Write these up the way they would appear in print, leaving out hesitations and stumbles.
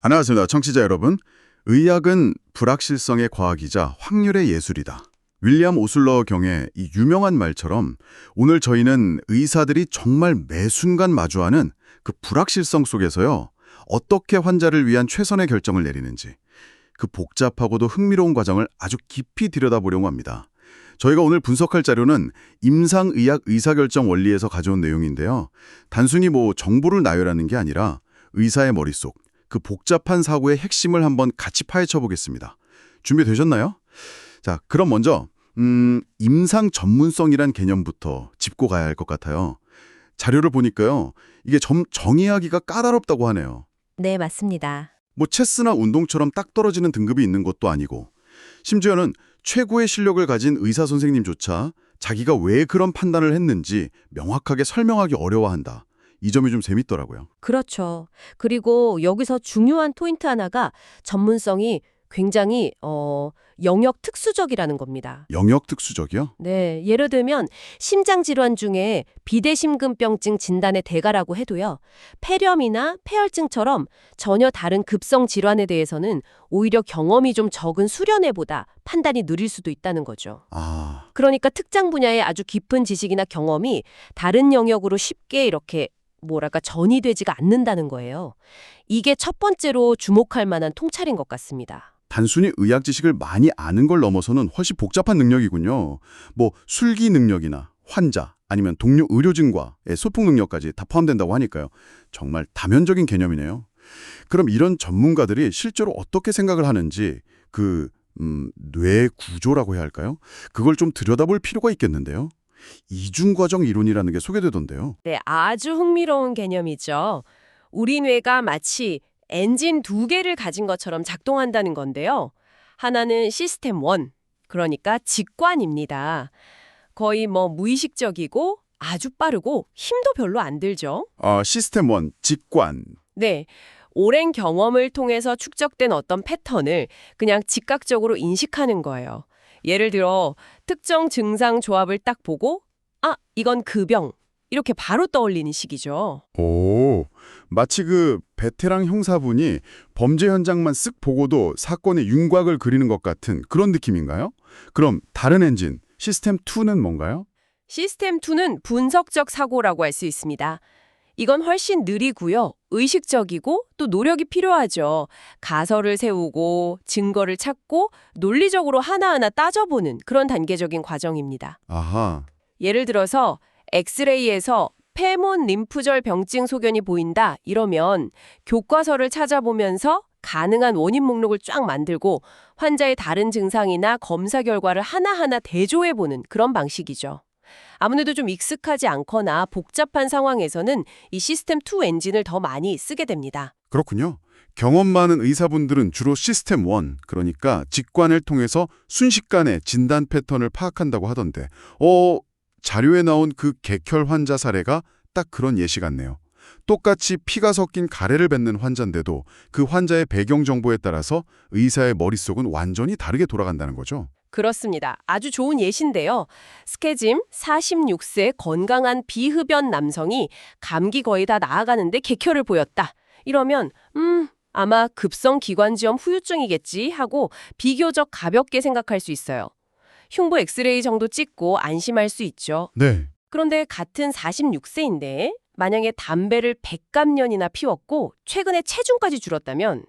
안녕하십니까, 청취자 여러분. 의학은 불확실성의 과학이자 확률의 예술이다. 윌리엄 오슬러 경의 이 유명한 말처럼 오늘 저희는 의사들이 정말 매 순간 마주하는 그 불확실성 속에서요, 어떻게 환자를 위한 최선의 결정을 내리는지, 그 복잡하고도 흥미로운 과정을 아주 깊이 들여다보려고 합니다. 저희가 오늘 분석할 자료는 임상의학 의사결정 원리에서 가져온 내용인데요. 단순히 정보를 나열하는 게 아니라 의사의 머릿속, 그 복잡한 사고의 핵심을 한번 같이 파헤쳐 보겠습니다. 준비되셨나요? 자, 그럼 먼저 임상 전문성이란 개념부터 짚고 가야 할 것 같아요. 자료를 보니까요, 이게 정의하기가 까다롭다고 하네요. 네, 맞습니다. 체스나 운동처럼 딱 떨어지는 등급이 있는 것도 아니고, 심지어는 최고의 실력을 가진 의사 선생님조차 자기가 왜 그런 판단을 했는지 명확하게 설명하기 어려워한다. 이 점이 좀 재밌더라고요. 그렇죠. 그리고 여기서 중요한 포인트 하나가 전문성이 굉장히 영역 특수적이라는 겁니다. 영역 특수적이요? 네, 예를 들면 심장 질환 중에 비대심근병증 진단의 대가라고 해도요. 폐렴이나 폐혈증처럼 전혀 다른 급성 질환에 대해서는 오히려 경험이 좀 적은 수련회보다 판단이 느릴 수도 있다는 거죠. 아, 그러니까 특정 분야의 아주 깊은 지식이나 경험이 다른 영역으로 쉽게 이렇게 전이되지가 않는다는 거예요. 이게 첫 번째로 주목할 만한 통찰인 것 같습니다. 단순히 의학 지식을 많이 아는 걸 넘어서는 훨씬 복잡한 능력이군요. 술기 능력이나 환자, 아니면 동료 의료진과의 소통 능력까지 다 포함된다고 하니까요. 정말 다면적인 개념이네요. 그럼 이런 전문가들이 실제로 어떻게 생각을 하는지 뇌 구조라고 해야 할까요? 그걸 좀 들여다볼 필요가 있겠는데요. 이중과정 이론이라는 게 소개되던데요. 네, 아주 흥미로운 개념이죠. 우리 뇌가 마치 엔진 두 개를 가진 것처럼 작동한다는 건데요. 하나는 시스템 1, 그러니까 직관입니다. 거의 무의식적이고 아주 빠르고 힘도 별로 안 들죠. 시스템 1, 직관. 네, 오랜 경험을 통해서 축적된 어떤 패턴을 그냥 즉각적으로 인식하는 거예요. 예를 들어 특정 증상 조합을 딱 보고 이건 그 병, 이렇게 바로 떠올리는 식이죠. 오, 마치 베테랑 형사분이 범죄 현장만 쓱 보고도 사건의 윤곽을 그리는 것 같은 그런 느낌인가요? 그럼 다른 엔진, 시스템 2는 뭔가요? 시스템 2는 분석적 사고라고 할 수 있습니다. 이건 훨씬 느리고요. 의식적이고 또 노력이 필요하죠. 가설을 세우고 증거를 찾고 논리적으로 하나하나 따져보는 그런 단계적인 과정입니다. 아하, 예를 들어서 엑스레이에서 폐몬 림프절 병증 소견이 보인다 이러면 교과서를 찾아보면서 가능한 원인 목록을 쫙 만들고 환자의 다른 증상이나 검사 결과를 하나하나 대조해보는 그런 방식이죠. 아무래도 좀 익숙하지 않거나 복잡한 상황에서는 이 시스템 2 엔진을 더 많이 쓰게 됩니다. 그렇군요. 경험 많은 의사분들은 주로 시스템 1, 그러니까 직관을 통해서 순식간에 진단 패턴을 파악한다고 하던데, 자료에 나온 그 객혈 환자 사례가 딱 그런 예시 같네요. 똑같이 피가 섞인 가래를 뱉는 환자인데도 그 환자의 배경 정보에 따라서 의사의 머릿속은 완전히 다르게 돌아간다는 거죠. 그렇습니다. 아주 좋은 예신데요. 스케짐 46세 건강한 비흡연 남성이 감기 거의 다 나아가는데 객혈을 보였다. 이러면 아마 급성 기관지염 후유증이겠지 하고 비교적 가볍게 생각할 수 있어요. 흉부 엑스레이 정도 찍고 안심할 수 있죠. 네. 그런데 같은 46세인데 만약에 담배를 100감년이나 피웠고 최근에 체중까지 줄었다면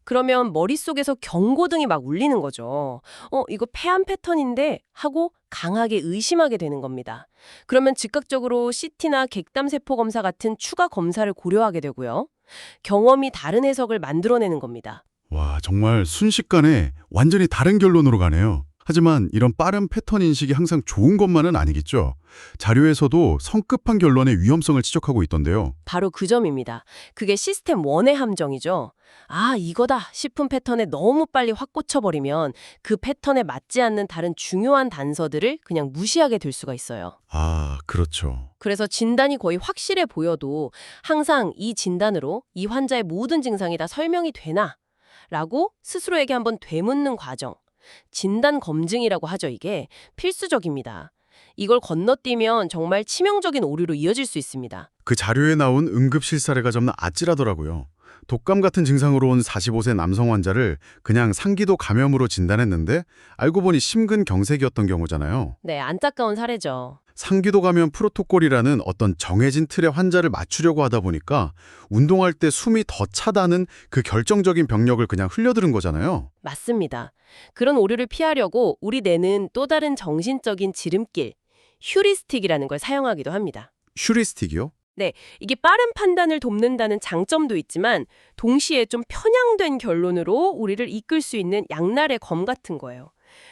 그러면 머릿속에서 경고등이 막 울리는 거죠. 이거 폐암 패턴인데 하고 강하게 의심하게 되는 겁니다. 그러면 즉각적으로 CT나 객담세포 검사 같은 추가 검사를 고려하게 되고요. 경험이 다른 해석을 만들어내는 겁니다. 와, 정말 순식간에 완전히 다른 결론으로 가네요. 하지만 이런 빠른 패턴 인식이 항상 좋은 것만은 아니겠죠. 자료에서도 성급한 결론의 위험성을 지적하고 있던데요. 바로 그 점입니다. 그게 시스템 1의 함정이죠. 이거다 싶은 패턴에 너무 빨리 확 꽂혀버리면 그 패턴에 맞지 않는 다른 중요한 단서들을 그냥 무시하게 될 수가 있어요. 아, 그렇죠. 그래서 진단이 거의 확실해 보여도 항상 이 진단으로 이 환자의 모든 증상이 다 설명이 되나? 라고 스스로에게 한번 되묻는 과정. 진단 검증이라고 하죠, 이게. 필수적입니다. 이걸 건너뛰면 정말 치명적인 오류로 이어질 수 있습니다. 그 자료에 나온 응급실 사례가 정말 아찔하더라고요. 독감 같은 증상으로 온 45세 남성 환자를 그냥 상기도 감염으로 진단했는데 알고 보니 심근경색이었던 경우잖아요. 네, 안타까운 사례죠. 상기도 감염 프로토콜이라는 어떤 정해진 틀에 환자를 맞추려고 하다 보니까 운동할 때 숨이 더 차다는 그 결정적인 병력을 그냥 흘려들은 거잖아요. 맞습니다. 그런 오류를 피하려고 우리 뇌는 또 다른 정신적인 지름길, 휴리스틱이라는 걸 사용하기도 합니다. 휴리스틱이요? 네, 이게 빠른 판단을 돕는다는 장점도 있지만 동시에 좀 편향된 결론으로 우리를 이끌 수 있는 양날의 검 같은 거예요.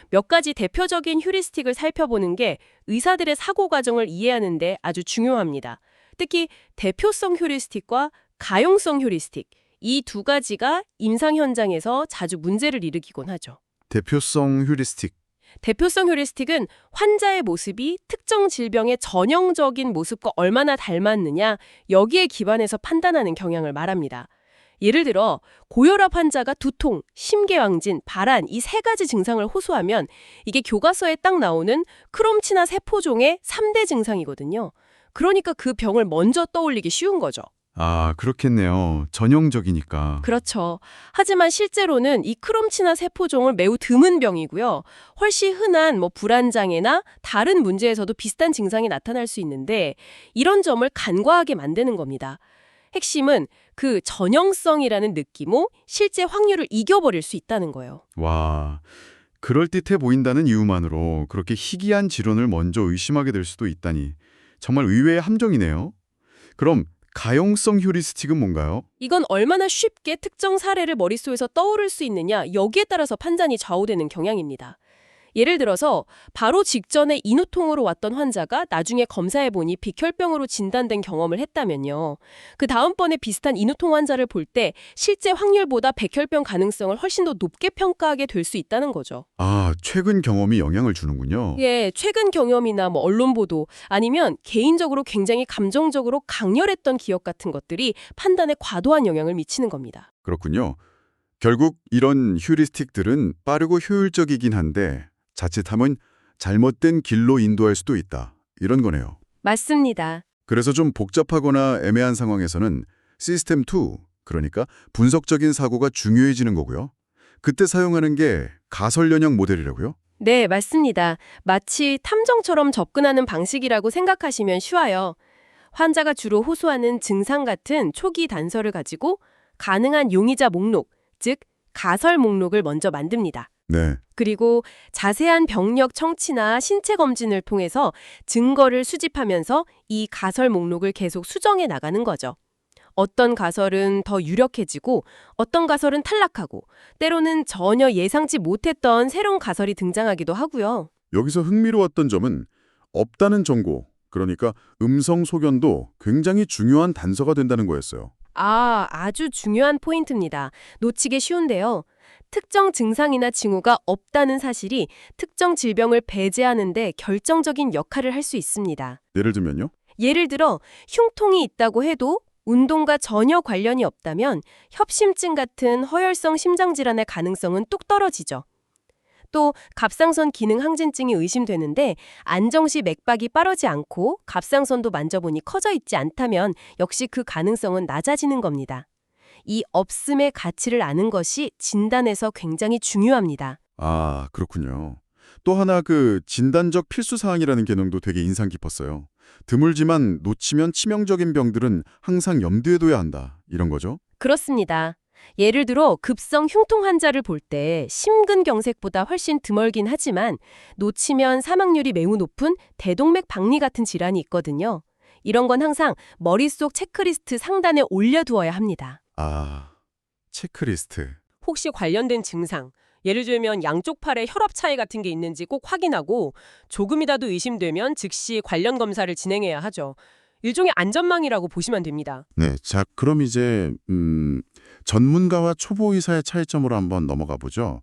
몇 가지 대표적인 휴리스틱을 살펴보는 게 의사들의 사고 과정을 이해하는 데 아주 중요합니다. 특히 대표성 휴리스틱과 가용성 휴리스틱, 이 두 가지가 임상 현장에서 자주 문제를 일으키곤 하죠. 대표성 휴리스틱. 대표성 휴리스틱은 환자의 모습이 특정 질병의 전형적인 모습과 얼마나 닮았느냐, 여기에 기반해서 판단하는 경향을 말합니다. 예를 들어 고혈압 환자가 두통, 심계왕진, 발한 이 세 가지 증상을 호소하면 이게 교과서에 딱 나오는 크롬치나 세포종의 3대 증상이거든요. 그러니까 그 병을 먼저 떠올리기 쉬운 거죠. 아, 그렇겠네요. 전형적이니까. 그렇죠. 하지만 실제로는 이 크롬치나 세포종을 매우 드문 병이고요. 훨씬 흔한 불안장애나 다른 문제에서도 비슷한 증상이 나타날 수 있는데 이런 점을 간과하게 만드는 겁니다. 핵심은 그 전형성이라는 느낌으로 실제 확률을 이겨버릴 수 있다는 거예요. 와, 그럴듯해 보인다는 이유만으로 그렇게 희귀한 질환을 먼저 의심하게 될 수도 있다니 정말 의외의 함정이네요. 그럼 가용성 휴리스틱은 뭔가요? 이건 얼마나 쉽게 특정 사례를 머릿속에서 떠오를 수 있느냐, 여기에 따라서 판단이 좌우되는 경향입니다. 예를 들어서 바로 직전에 인후통으로 왔던 환자가 나중에 검사해보니 비혈병으로 진단된 경험을 했다면요. 그 다음번에 비슷한 인후통 환자를 볼 때 실제 확률보다 백혈병 가능성을 훨씬 더 높게 평가하게 될 수 있다는 거죠. 아, 최근 경험이 영향을 주는군요. 예, 최근 경험이나 언론 보도 아니면 개인적으로 굉장히 감정적으로 강렬했던 기억 같은 것들이 판단에 과도한 영향을 미치는 겁니다. 그렇군요. 결국 이런 휴리스틱들은 빠르고 효율적이긴 한데 자칫하면 잘못된 길로 인도할 수도 있다. 이런 거네요. 맞습니다. 그래서 좀 복잡하거나 애매한 상황에서는 시스템 2, 그러니까 분석적인 사고가 중요해지는 거고요. 그때 사용하는 게 가설연형 모델이라고요? 네, 맞습니다. 마치 탐정처럼 접근하는 방식이라고 생각하시면 쉬워요. 환자가 주로 호소하는 증상 같은 초기 단서를 가지고 가능한 용의자 목록, 즉 가설 목록을 먼저 만듭니다. 네. 그리고 자세한 병력 청취나 신체 검진을 통해서 증거를 수집하면서 이 가설 목록을 계속 수정해 나가는 거죠. 어떤 가설은 더 유력해지고 어떤 가설은 탈락하고 때로는 전혀 예상치 못했던 새로운 가설이 등장하기도 하고요. 여기서 흥미로웠던 점은 없다는 정보, 그러니까 음성 소견도 굉장히 중요한 단서가 된다는 거였어요. 아주 중요한 포인트입니다. 놓치기 쉬운데요. 특정 증상이나 징후가 없다는 사실이 특정 질병을 배제하는 데 결정적인 역할을 할 수 있습니다. 예를 들면요? 예를 들어 흉통이 있다고 해도 운동과 전혀 관련이 없다면 협심증 같은 허혈성 심장질환의 가능성은 뚝 떨어지죠. 또 갑상선 기능 항진증이 의심되는데 안정시 맥박이 빠르지 않고 갑상선도 만져보니 커져 있지 않다면 역시 그 가능성은 낮아지는 겁니다. 이 없음의 가치를 아는 것이 진단에서 굉장히 중요합니다. 아, 그렇군요. 또 하나 그 진단적 필수 사항이라는 개념도 되게 인상 깊었어요. 드물지만 놓치면 치명적인 병들은 항상 염두에 둬야 한다. 이런 거죠? 그렇습니다. 예를 들어 급성 흉통 환자를 볼 때 심근경색보다 훨씬 드물긴 하지만 놓치면 사망률이 매우 높은 대동맥 박리 같은 질환이 있거든요. 이런 건 항상 머릿속 체크리스트 상단에 올려두어야 합니다. 아, 체크리스트. 혹시 관련된 증상, 예를 들면 양쪽 팔에 혈압 차이 같은 게 있는지 꼭 확인하고 조금이라도 의심되면 즉시 관련 검사를 진행해야 하죠. 일종의 안전망이라고 보시면 됩니다. 네, 자, 그럼 이제 전문가와 초보 의사의 차이점으로 한번 넘어가 보죠.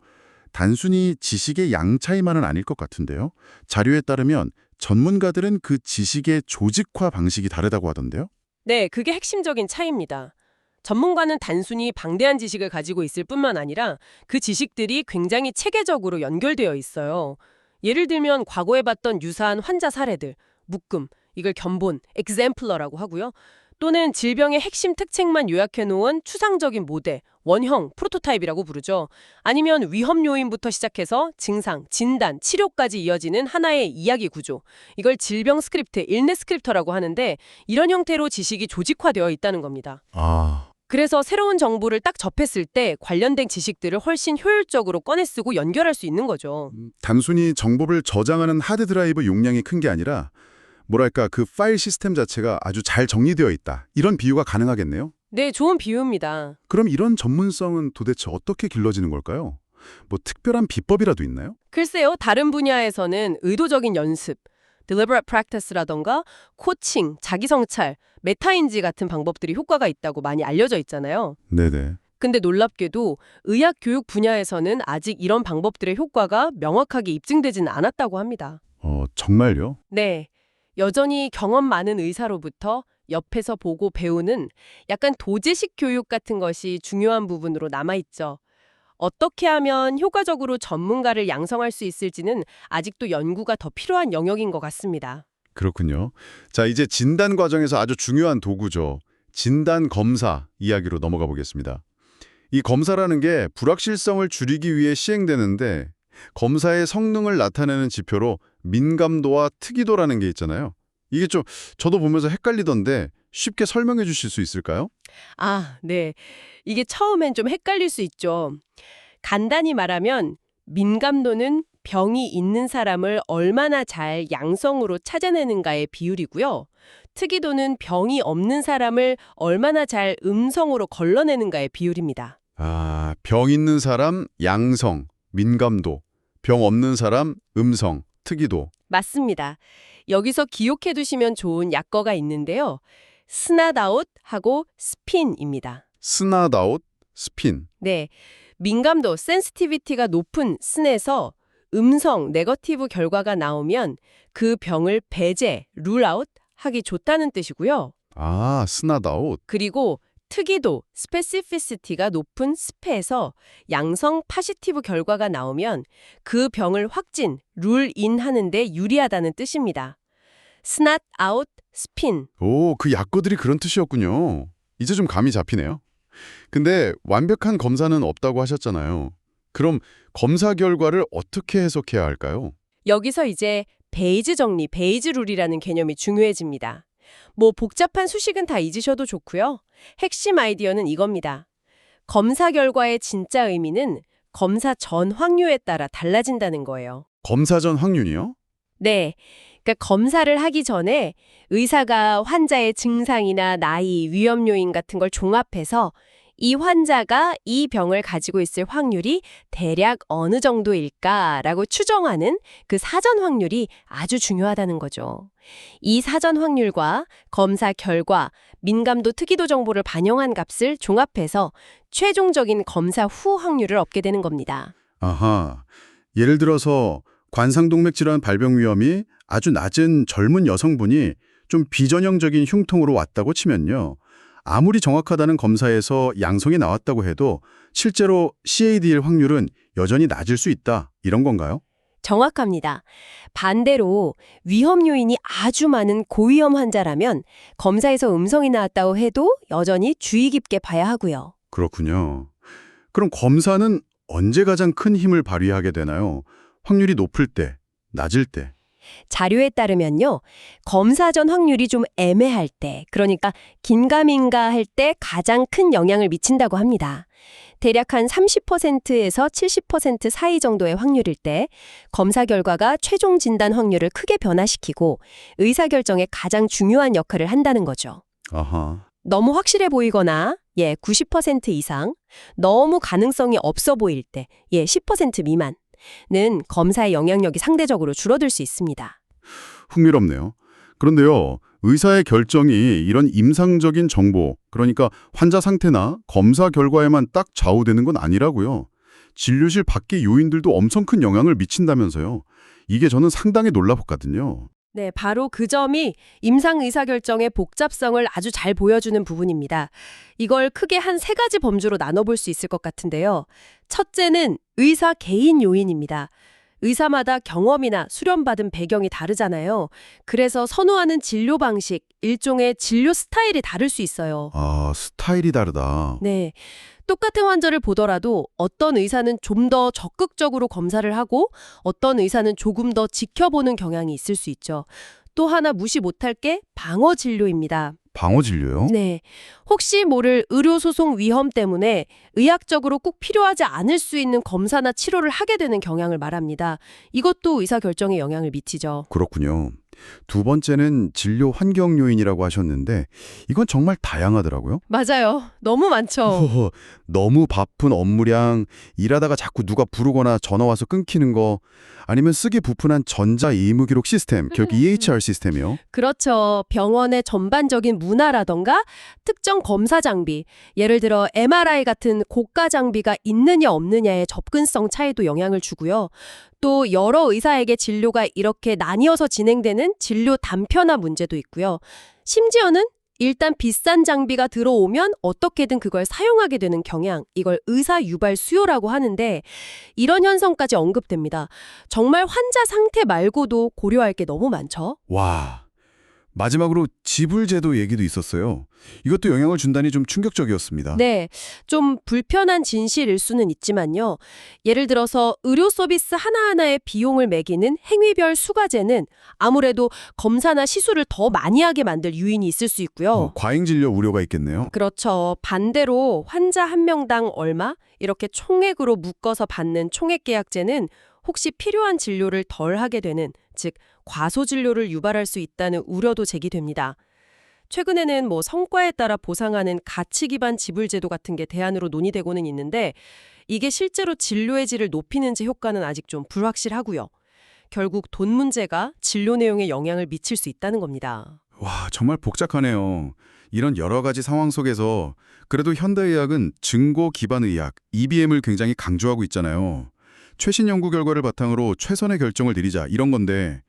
단순히 지식의 양 차이만은 아닐 것 같은데요. 자료에 따르면 전문가들은 그 지식의 조직화 방식이 다르다고 하던데요. 네, 그게 핵심적인 차이입니다. 전문가는 단순히 방대한 지식을 가지고 있을 뿐만 아니라 그 지식들이 굉장히 체계적으로 연결되어 있어요. 예를 들면 과거에 봤던 유사한 환자 사례들, 묶음, 이걸 견본, exemplar라고 하고요. 또는 질병의 핵심 특징만 요약해놓은 추상적인 모델, 원형, 프로토타입이라고 부르죠. 아니면 위험 요인부터 시작해서 증상, 진단, 치료까지 이어지는 하나의 이야기 구조. 이걸 질병 스크립트, 일네 스크립터라고 하는데 이런 형태로 지식이 조직화되어 있다는 겁니다. 아, 그래서 새로운 정보를 딱 접했을 때 관련된 지식들을 훨씬 효율적으로 꺼내 쓰고 연결할 수 있는 거죠. 단순히 정보를 저장하는 하드 드라이브 용량이 큰 게 아니라 뭐랄까 그 파일 시스템 자체가 아주 잘 정리되어 있다. 이런 비유가 가능하겠네요. 네, 좋은 비유입니다. 그럼 이런 전문성은 도대체 어떻게 길러지는 걸까요? 뭐 특별한 비법이라도 있나요? 글쎄요, 다른 분야에서는 의도적인 연습, deliberate practice라던가 코칭, 자기 성찰, 메타인지 같은 방법들이 효과가 있다고 많이 알려져 있잖아요. 네네. 근데 놀랍게도 의학 교육 분야에서는 아직 이런 방법들의 효과가 명확하게 입증되지는 않았다고 합니다. 정말요? 네, 여전히 경험 많은 의사로부터 옆에서 보고 배우는 약간 도제식 교육 같은 것이 중요한 부분으로 남아있죠. 어떻게 하면 효과적으로 전문가를 양성할 수 있을지는 아직도 연구가 더 필요한 영역인 것 같습니다. 그렇군요. 자, 이제 진단 과정에서 아주 중요한 도구죠. 진단 검사 이야기로 넘어가 보겠습니다. 이 검사라는 게 불확실성을 줄이기 위해 시행되는데 검사의 성능을 나타내는 지표로 민감도와 특이도라는 게 있잖아요. 이게 저도 보면서 헷갈리던데 쉽게 설명해 주실 수 있을까요? 아, 네. 이게 처음엔 좀 헷갈릴 수 있죠. 간단히 말하면 민감도는 병이 있는 사람을 얼마나 잘 양성으로 찾아내는가의 비율이고요. 특이도는 병이 없는 사람을 얼마나 잘 음성으로 걸러내는가의 비율입니다. 아, 병 있는 사람 양성, 민감도, 병 없는 사람 음성, 특이도. 맞습니다. 여기서 기억해 두시면 좋은 약거가 있는데요. 스나다웃하고 스핀입니다. 스나다웃, 스핀. 네, 민감도, 센시티비티가 높은 스에서 음성, 네거티브 결과가 나오면 그 병을 배제, 룰아웃 하기 좋다는 뜻이고요. 아, 스나다웃. 그리고 특이도, 스페시피시티가 높은 스페에서 양성, 파시티브 결과가 나오면 그 병을 확진, 룰인 하는데 유리하다는 뜻입니다. 스낫 아웃, 스핀. 오, 그 약거들이 그런 뜻이었군요. 이제 좀 감이 잡히네요. 근데 완벽한 검사는 없다고 하셨잖아요. 그럼 검사 결과를 어떻게 해석해야 할까요? 여기서 이제 베이지 정리, 베이지 룰이라는 개념이 중요해집니다. 뭐 복잡한 수식은 다 잊으셔도 좋고요. 핵심 아이디어는 이겁니다. 검사 결과의 진짜 의미는 검사 전 확률에 따라 달라진다는 거예요. 검사 전 확률이요? 네. 그러니까 검사를 하기 전에 의사가 환자의 증상이나 나이, 위험 요인 같은 걸 종합해서 이 환자가 이 병을 가지고 있을 확률이 대략 어느 정도일까라고 추정하는 그 사전 확률이 아주 중요하다는 거죠. 이 사전 확률과 검사 결과, 민감도 특이도 정보를 반영한 값을 종합해서 최종적인 검사 후 확률을 얻게 되는 겁니다. 아하. 예를 들어서 관상동맥 질환 발병 위험이 아주 낮은 젊은 여성분이 좀 비전형적인 흉통으로 왔다고 치면요. 아무리 정확하다는 검사에서 양성이 나왔다고 해도 실제로 CAD일 확률은 여전히 낮을 수 있다. 이런 건가요? 정확합니다. 반대로 위험 요인이 아주 많은 고위험 환자라면 검사에서 음성이 나왔다고 해도 여전히 주의 깊게 봐야 하고요. 그렇군요. 그럼 검사는 언제 가장 큰 힘을 발휘하게 되나요? 확률이 높을 때, 낮을 때. 자료에 따르면요. 검사 전 확률이 좀 애매할 때, 그러니까 긴가민가 할 때 가장 큰 영향을 미친다고 합니다. 대략 한 30%에서 70% 사이 정도의 확률일 때 검사 결과가 최종 진단 확률을 크게 변화시키고 의사결정에 가장 중요한 역할을 한다는 거죠. 아하. 너무 확실해 보이거나 90% 이상, 너무 가능성이 없어 보일 때 10% 미만은 검사의 영향력이 상대적으로 줄어들 수 있습니다. 흥미롭네요. 그런데요, 의사의 결정이 이런 임상적인 정보, 그러니까 환자 상태나 검사 결과에만 딱 좌우되는 건 아니라고요. 진료실 밖의 요인들도 엄청 큰 영향을 미친다면서요. 이게 저는 상당히 놀라웠거든요. 네, 바로 그 점이 임상 의사결정의 복잡성을 아주 잘 보여주는 부분입니다. 이걸 크게 한 3가지 범주로 나눠볼 수 있을 것 같은데요. 첫째는 의사 개인 요인입니다. 의사마다 경험이나 수련받은 배경이 다르잖아요. 그래서 선호하는 진료 방식, 일종의 진료 스타일이 다를 수 있어요. 아, 스타일이 다르다. 네. 똑같은 환자를 보더라도 어떤 의사는 좀 더 적극적으로 검사를 하고 어떤 의사는 조금 더 지켜보는 경향이 있을 수 있죠. 또 하나 무시 못할 게 방어 진료입니다. 방어 진료요? 네. 혹시 모를 의료소송 위험 때문에 의학적으로 꼭 필요하지 않을 수 있는 검사나 치료를 하게 되는 경향을 말합니다. 이것도 의사결정에 영향을 미치죠. 그렇군요. 두 번째는 진료 환경 요인이라고 하셨는데 이건 정말 다양하더라고요. 맞아요. 너무 많죠. 너무 바쁜 업무량, 일하다가 자꾸 누가 부르거나 전화 와서 끊기는 거, 아니면 쓰기 부푼한 전자 의무기록 시스템, 결국 EHR 시스템이요. 그렇죠. 병원의 전반적인 문화라던가 특정 검사 장비, 예를 들어 MRI 같은 고가 장비가 있느냐 없느냐의 접근성 차이도 영향을 주고요. 또 여러 의사에게 진료가 이렇게 나뉘어서 진행되는 진료 단편화 문제도 있고요. 심지어는 일단 비싼 장비가 들어오면 어떻게든 그걸 사용하게 되는 경향, 이걸 의사 유발 수요라고 하는데 이런 현상까지 언급됩니다. 정말 환자 상태 말고도 고려할 게 너무 많죠. 와, 마지막으로 지불제도 얘기도 있었어요. 이것도 영향을 준다니 좀 충격적이었습니다. 네, 좀 불편한 진실일 수는 있지만요. 예를 들어서 의료 서비스 하나하나의 비용을 매기는 행위별 수가제는 아무래도 검사나 시술을 더 많이 하게 만들 요인이 있을 수 있고요. 과잉 진료 우려가 있겠네요. 그렇죠. 반대로 환자 한 명당 얼마? 이렇게 총액으로 묶어서 받는 총액계약제는 혹시 필요한 진료를 덜 하게 되는, 즉 과소진료를 유발할 수 있다는 우려도 제기됩니다. 최근에는 성과에 따라 보상하는 가치 기반 지불 제도 같은 게 대안으로 논의되고는 있는데 이게 실제로 진료의 질을 높이는지 효과는 아직 좀 불확실하고요. 결국 돈 문제가 진료 내용에 영향을 미칠 수 있다는 겁니다. 와, 정말 복잡하네요. 이런 여러 가지 상황 속에서 그래도 현대의학은 증거 기반 의학, EBM을 굉장히 강조하고 있잖아요. 최신 연구 결과를 바탕으로 최선의 결정을 내리자 이런 건데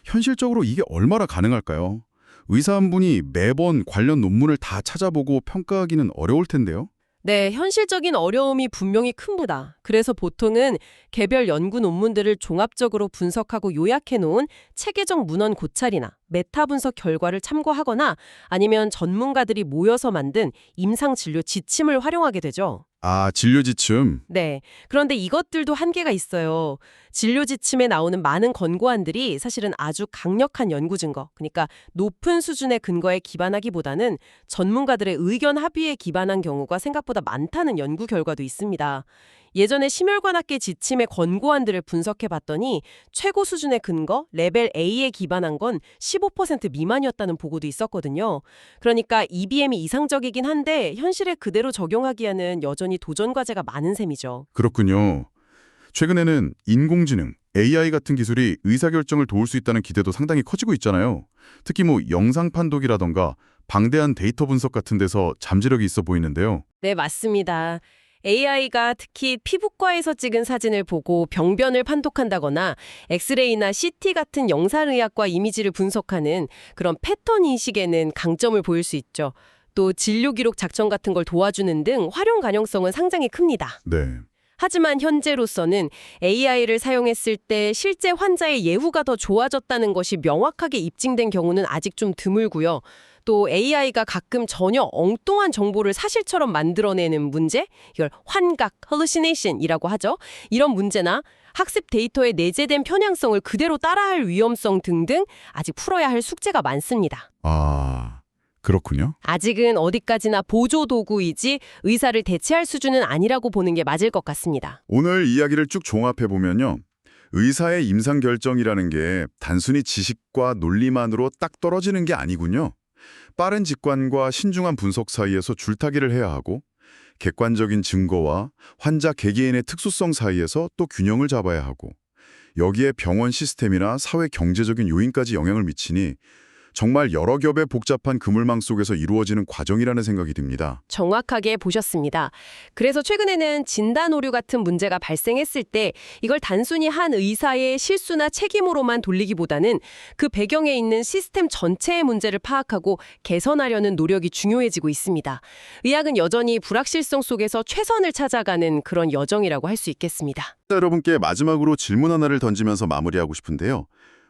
현실적으로 이게 얼마나 가능할까요? 의사 한 분이 매번 관련 논문을 다 찾아보고 평가하기는 어려울 텐데요. 네, 현실적인 어려움이 분명히 큽니다. 그래서 보통은 개별 연구 논문들을 종합적으로 분석하고 요약해 놓은 체계적 문헌 고찰이나 메타 분석 결과를 참고하거나 아니면 전문가들이 모여서 만든 임상 진료 지침을 활용하게 되죠. 아, 진료 지침. 네. 그런데 이것들도 한계가 있어요. 진료 지침에 나오는 많은 권고안들이 사실은 아주 강력한 연구 증거, 그러니까 높은 수준의 근거에 기반하기보다는 전문가들의 의견 합의에 기반한 경우가 생각보다 많다는 연구 결과도 있습니다. 예전에 심혈관악계 지침의 권고안들을 분석해 봤더니 최고 수준의 근거, 레벨 A에 기반한 건 15% 미만이었다는 보고도 있었거든요. 그러니까 EBM이 이상적이긴 한데 현실에 그대로 적용하기에는 여전히 도전 과제가 많은 셈이죠. 그렇군요. 최근에는 인공지능, AI 같은 기술이 의사결정을 도울 수 있다는 기대도 상당히 커지고 있잖아요. 특히 영상 판독이라던가 방대한 데이터 분석 같은 데서 잠재력이 있어 보이는데요. 네, 맞습니다. AI가 특히 피부과에서 찍은 사진을 보고 병변을 판독한다거나 엑스레이나 CT 같은 영상의학과 이미지를 분석하는 그런 패턴 인식에는 강점을 보일 수 있죠. 또 진료 기록 작성 같은 걸 도와주는 등 활용 가능성은 상당히 큽니다. 네. 하지만 현재로서는 AI를 사용했을 때 실제 환자의 예후가 더 좋아졌다는 것이 명확하게 입증된 경우는 아직 좀 드물고요. 또 AI가 가끔 전혀 엉뚱한 정보를 사실처럼 만들어내는 문제, 이걸 환각, hallucination이라고 하죠. 이런 문제나 학습 데이터에 내재된 편향성을 그대로 따라할 위험성 등등 아직 풀어야 할 숙제가 많습니다. 아, 그렇군요. 아직은 어디까지나 보조도구이지 의사를 대체할 수준은 아니라고 보는 게 맞을 것 같습니다. 오늘 이야기를 쭉 종합해보면요. 의사의 임상결정이라는 게 단순히 지식과 논리만으로 딱 떨어지는 게 아니군요. 빠른 직관과 신중한 분석 사이에서 줄타기를 해야 하고 객관적인 증거와 환자 개개인의 특수성 사이에서 또 균형을 잡아야 하고 여기에 병원 시스템이나 사회 경제적인 요인까지 영향을 미치니 정말 여러 겹의 복잡한 그물망 속에서 이루어지는 과정이라는 생각이 듭니다. 정확하게 보셨습니다. 그래서 최근에는 진단 오류 같은 문제가 발생했을 때 이걸 단순히 한 의사의 실수나 책임으로만 돌리기보다는 그 배경에 있는 시스템 전체의 문제를 파악하고 개선하려는 노력이 중요해지고 있습니다. 의학은 여전히 불확실성 속에서 최선을 찾아가는 그런 여정이라고 할 수 있겠습니다. 여러분께 마지막으로 질문 하나를 던지면서 마무리하고 싶은데요.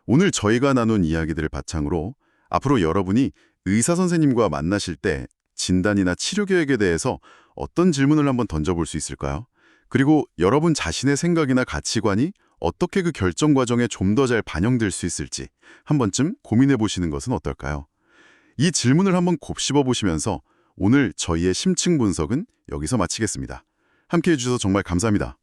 오늘 저희가 나눈 이야기들을 바탕으로 앞으로 여러분이 의사 선생님과 만나실 때 진단이나 치료 계획에 대해서 어떤 질문을 한번 던져볼 수 있을까요? 그리고 여러분 자신의 생각이나 가치관이 어떻게 그 결정 과정에 좀 더 잘 반영될 수 있을지 한 번쯤 고민해 보시는 것은 어떨까요? 이 질문을 한번 곱씹어 보시면서 오늘 저희의 심층 분석은 여기서 마치겠습니다. 함께해 주셔서 정말 감사합니다.